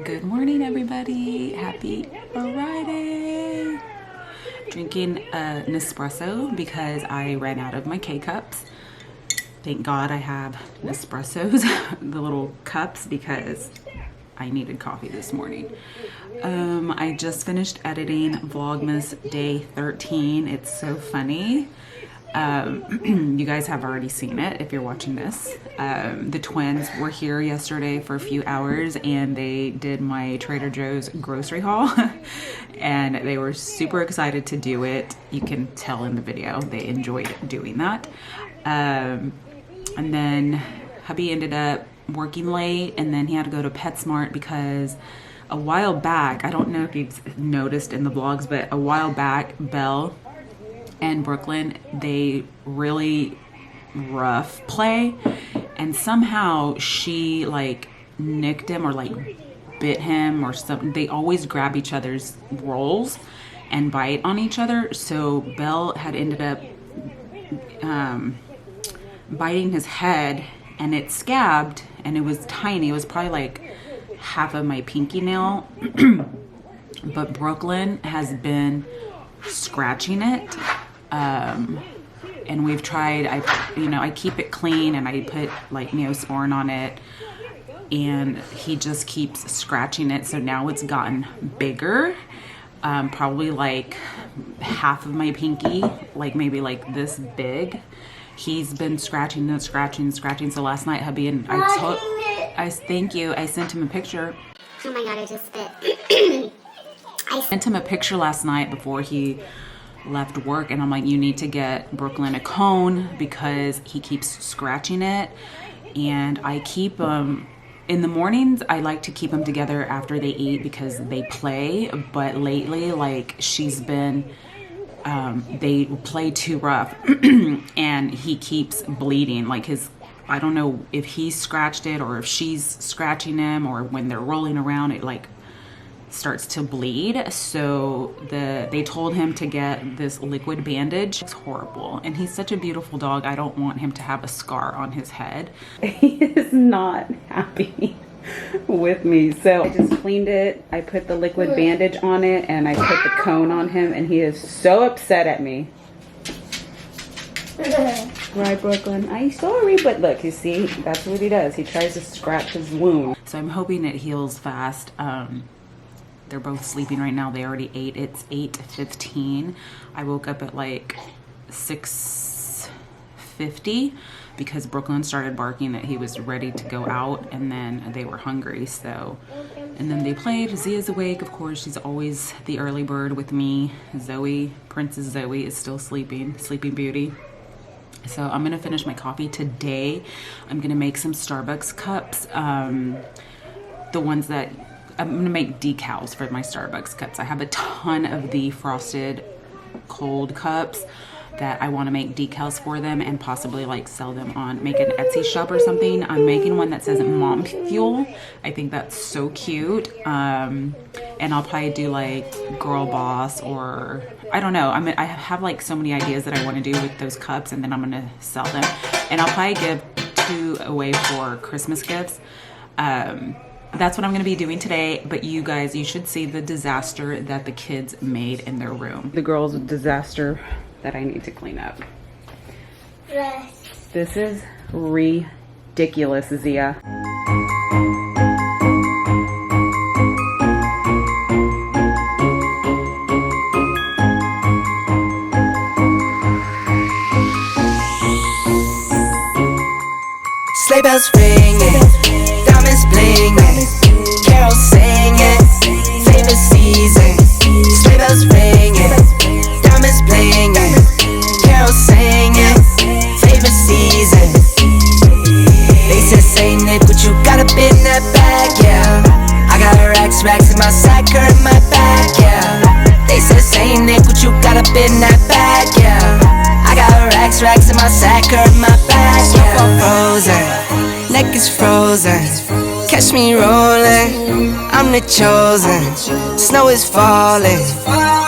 Good morning, everybody. Happy Friday. Drinking an espresso because I ran out of my K-cups. Thank God I have Nespressos, the little cups, because I needed coffee this morning. I just finished editing Vlogmas day 13. It's so funny. You guys have already seen it if you're watching this. The twins were here yesterday for a few hours and they did my Trader Joe's grocery haul and they were super excited to do it. You can tell in the video they enjoyed doing that. And then hubby ended up working late and then he had to go to PetSmart because a while back, I don't know if you've noticed in the vlogs, but a while back, Belle and Brooklyn, they really rough play, and somehow she like nicked him or like bit him or something. They always grab each other's rolls and bite on each other. So Belle had ended up biting his head and it scabbed, and it was tiny. It was probably like half of my pinky nail. But Brooklyn has been scratching it. And we've tried, I keep it clean and I put like Neosporin on it and he just keeps scratching it. So now it's gotten bigger, probably like half of my pinky, like maybe like this big. He's been scratching and scratching. So last night hubby and I sent him a picture. Oh my God, I just spit. I sent him a picture last night before he left work, and I'm like, you need to get Brooklyn a cone because he keeps scratching it. And I keep them in the mornings. I like to keep them together after they eat because they play, but lately like she's been they play too rough and he keeps bleeding. Like I don't know if he scratched it or if she's scratching him, or when they're rolling around it like starts to bleed. So they told him to get this liquid bandage. It's horrible, and he's such a beautiful dog. I don't want him to have a scar on his head. He is not happy with me, so I just cleaned it. I put the liquid bandage on it and I put the cone on him, and he is so upset at me. Right, Brooklyn? I'm sorry, but look, you see, that's what he does. He tries to scratch his wound. So I'm hoping it heals fast. They're both sleeping right now. They already ate. It's 8:15. I woke up at like 6:50 because Brooklyn started barking that he was ready to go out, and then they were hungry. So, and then they played. Zia's awake, of course. She's always the early bird with me. Princess Zoe is still sleeping. Sleeping Beauty. So I'm gonna finish my coffee today. I'm gonna make some Starbucks cups. The ones that I'm gonna make decals for my Starbucks cups. I have a ton of the frosted cold cups that I want to make decals for them and possibly like sell them on, make an Etsy shop or something. I'm making one that says Mom Fuel. I think that's so cute. And I'll probably do like Girl Boss, or I don't know. I have like so many ideas that I want to do with those cups, and then I'm gonna sell them. And I'll probably give 2 away for Christmas gifts. That's what I'm going to be doing today. But you guys, you should see the disaster that the kids made in their room. The girls' disaster that I need to clean up. Yes. This is ridiculous, Zia. Sleigh bells ringing, diamonds blinging, carols singing, favorite season. Sleigh bells ringing, diamonds blinging, carols singing, favorite season. They said Saint Nick, what you got up in that bag, yeah. I got racks in my sack or in my bag, yeah. They said Saint Nick, what you got up in that bag, yeah. I got racks in my sack or in my bag, yeah. Frozen, neck is frozen. Catch me rolling, I'm the chosen. Snow is falling,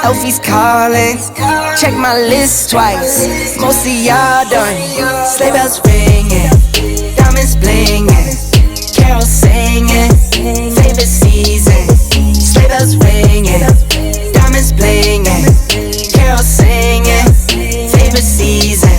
Elfie's calling. Check my list twice, most of y'all done. Sleigh bells ringing, diamonds blinging, carols singing, favorite season. blingin', carols singing, favorite season.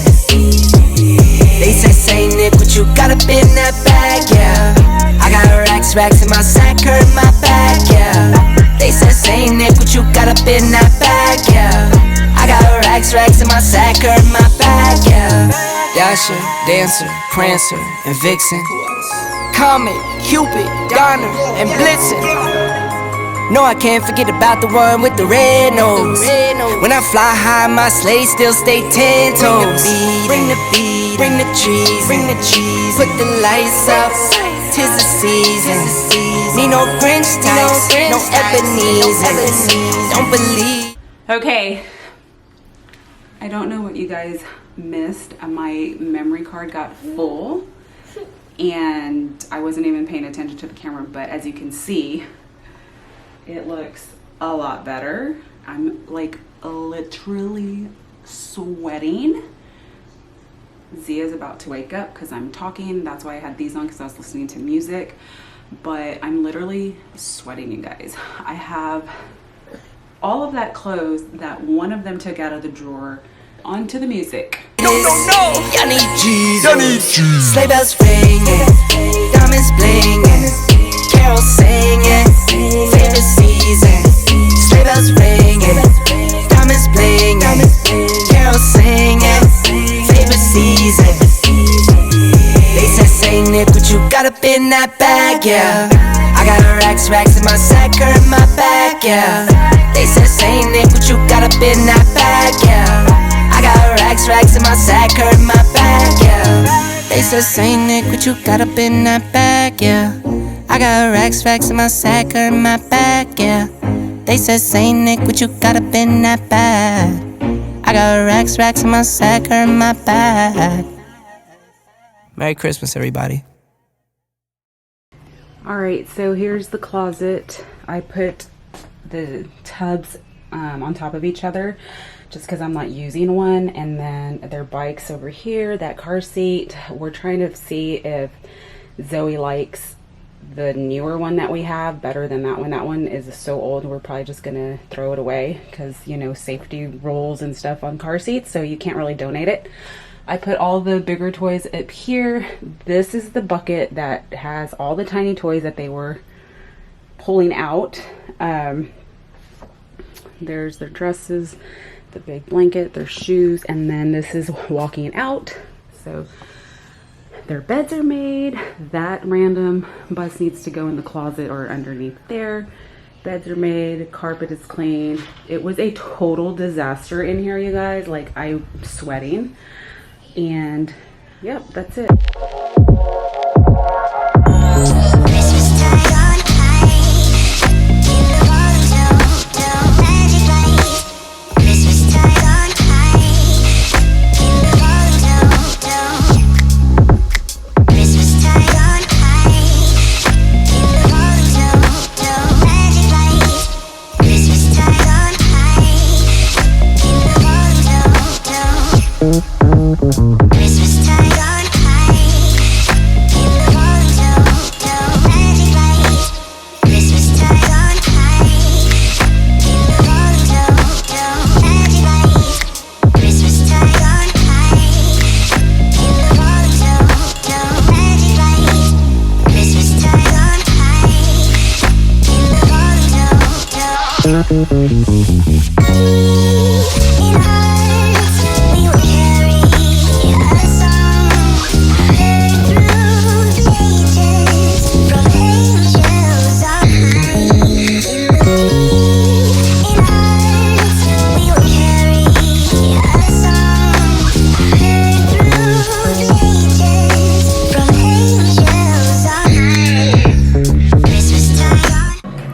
They say, Saint Nick, what you got up in that bag, yeah. I got racks in my sack, her in my bag, yeah. They say, Saint Nick, what you got up in that bag, yeah. I got racks in my sack, her in my bag, yeah. Dasher, Dancer, Prancer, and Vixen, Comet, Cupid, Donner, and Blitzen. No, I can't forget about the one with the red nose. When I fly high, my sleigh still stay 10 toes. Bring the beat, bring the trees, put the lights up, 'tis the season. Need no Grinch types, no Ebenezer. Don't believe. Okay, I don't know what you guys missed. My memory card got full and I wasn't even paying attention to the camera, but as you can see, it looks a lot better. I'm like literally sweating. Zia's about to wake up because I'm talking. That's why I had these on, because I was listening to music. But I'm literally sweating, you guys. I have all of that clothes that one of them took out of the drawer onto the music. No, y'all need Jesus. Sleigh bells ringing, diamonds blinging, carols singing, favorite season. Sleigh bells ringing, diamonds blinging, carols singing, favorite season. They said, Saint Nick, what you got up in that bag, yeah. I got racks in my sack, her in my bag, yeah. They said, Saint Nick, what you got up in that bag, yeah. I got racks in my sack, her in my bag, yeah. They said, Saint Nick, what you got up in that bag, yeah. I got racks in my sack, her in my bag, yeah. They said, Saint Nick, what you got up in that bag. I got racks in my sack, her in my bag. Merry Christmas, everybody. All right, so here's the closet. I put the tubs on top of each other just because I'm not using one, and then their bikes over here, that car seat. We're trying to see if Zoe likes the newer one that we have better than that one. That one is so old, we're probably just gonna throw it away because, you know, safety rules and stuff on car seats, so you can't really donate it. I put all the bigger toys up here. This is the bucket that has all the tiny toys that they were pulling out. There's their dresses, the big blanket, their shoes, and then this is walking out. So their beds are made. That random bus needs to go in the closet or underneath there. Beds are made, carpet is clean. It was a total disaster in here, you guys. Like, I'm sweating. And yep, that's it.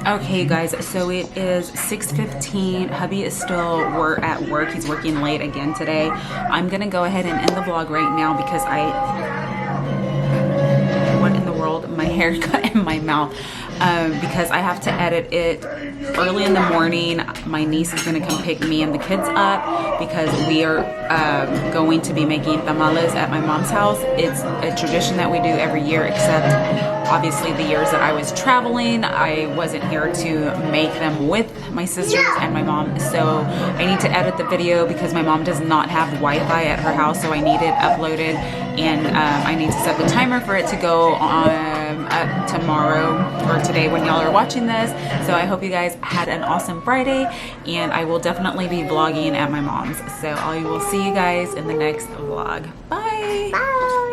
Okay guys, so it is 6:15. Hubby is still at work. He's working late again today. I'm gonna go ahead and end the vlog right now because what in the world? My hair got in my mouth because I have to edit it early in the morning. My niece is gonna come pick me and the kids up because we are going to be making tamales at my mom's house. It's a tradition that we do every year, except obviously the years that I was traveling, I wasn't here to make them with my sisters and my mom. So I need to edit the video because my mom does not have Wi-Fi at her house, so I need it uploaded, and I need to set the timer for it to go on tomorrow or today when y'all are watching this. So I hope you guys had an awesome Friday, and I will definitely be vlogging at my mom's. So I will see you guys in the next vlog. Bye. Bye.